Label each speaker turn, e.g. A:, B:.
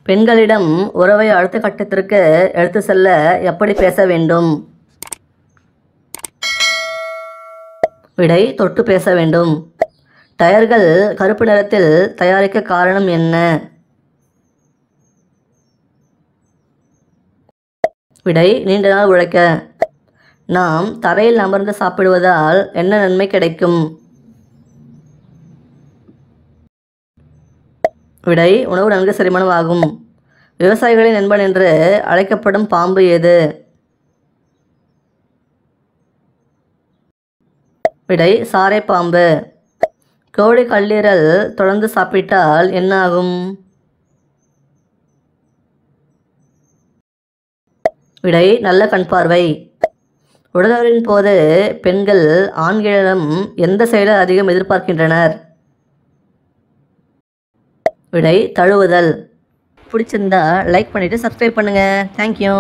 A: பெண்களிடம் உறவை அடுத்த கட்டத்திற்கு எடுத்து செல்ல எப்படி பேச வேண்டும்? விடை: தொட்டு பேச வேண்டும். டயர்கள் கருப்பு நிறத்தில் தயாரிக்க காரணம் என்ன? விடை: நீண்ட நாள் உழைக்க. நாம் தரையில் அமர்ந்து சாப்பிடுவதால் என்ன நன்மை கிடைக்கும்? விடை: உணவு நன்கு செரிமானம் ஆகும். விவசாயிகளின் நண்பன் என்று அழைக்கப்படும் பாம்பு எது? விடை: சாரை பாம்பு. கோழி கல்லீரல் தொடர்ந்து சாப்பிட்டால் என்ன ஆகும்? விடை: நல்ல கண் பார்வை. உடலுறவின் போது பெண்கள் ஆண்களிடம் எந்த செயலை அதிகம் எதிர்பார்க்கின்றனர்? விடை: தழுவுதல். பிடிச்சிருந்தா லைக் பண்ணிவிட்டு சப்ஸ்கிரைப் பண்ணுங்கள். தேங்க்யூ.